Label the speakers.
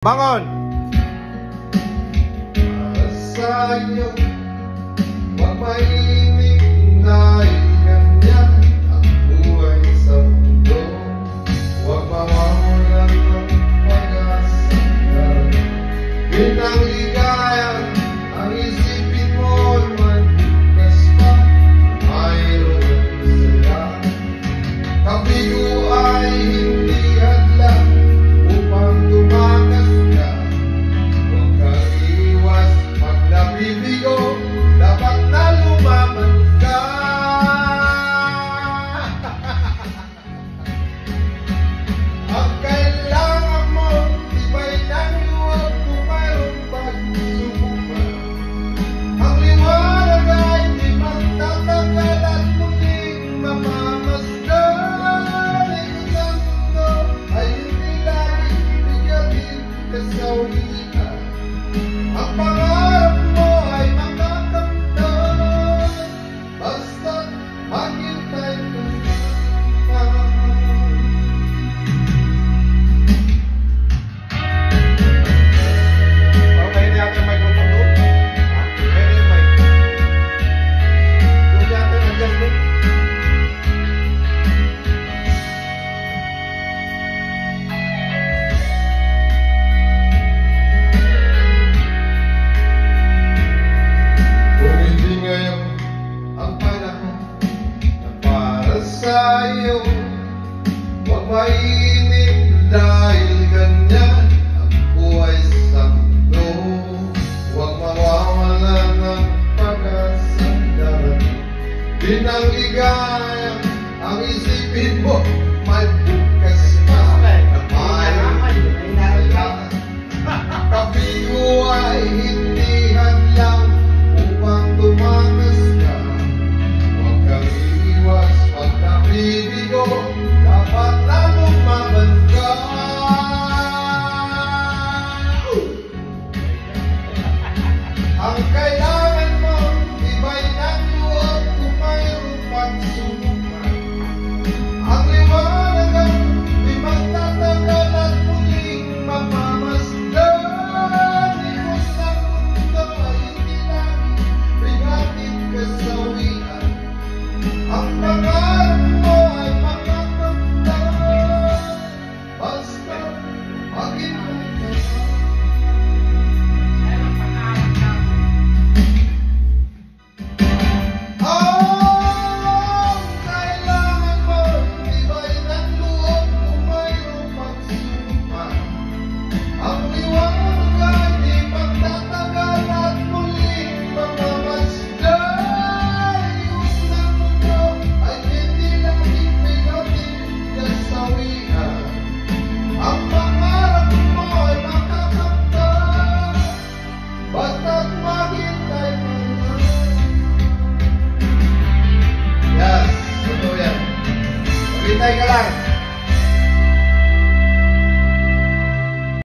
Speaker 1: Bangon!
Speaker 2: Sa iyo, huwag maimik dahil ganyan ang buhay sa mundo. Huwag mawawalan ng pag-asa. Pinangligaya ang isipin mo'y magbukas pa. Mayroon saya. Kabigo ay hindi hadlang upang tumakas ka. Huwag kang iwas pag nabibigo, dapat na lumaban ka. Ang kailangan mo, iba'y ng luwag kung mayroong pagsubok pa. Ang liwanag ay di magtatagal at muling mamamasdan. Isang mundo ay hindi laging bigatin kasawian. Ang pangarap mo ay makakamtan, basta't maghintay ka pa.
Speaker 1: Okay na yata yung microphone doon? Ha? Okay na yung mic. Doon yata yung adjust doon.
Speaker 2: Kung hindi ngayon ang panahon na para sa iyo, huwag mainip dahil ganyan ang buhay sa mundo. Huwag mawawalan ng pag-asa darating. Pinangligaya ang isipin mo, may bukas pa. Kabigo ay hindi hadlang upang tumakas ka. Huwag kang iiwas pag nabibigo, dapat na lumaban ka. Ang kailangan mo, iba'y ng luwag kung mayroong pagsubok pa. Ang liwanag ay di magtatagal at muling mamamasdan. Ikot ng mundo ay hindi laging bigatin kasawian. Ang pangarap mo ay makakamtan, basta maghintay ka pa. Ang kailangan mo, iba'y ng luwag kung mayroong pagsubok pa. Ang liwanag ay di magtatagal at muling mamamasdan. Ikot ng mundo ay hindi laging bigatin kasawian. Ang pangarap mo ay makakamtan, basta't maghintay ka lang. Yes, totoo yan. Maghintay ka lang.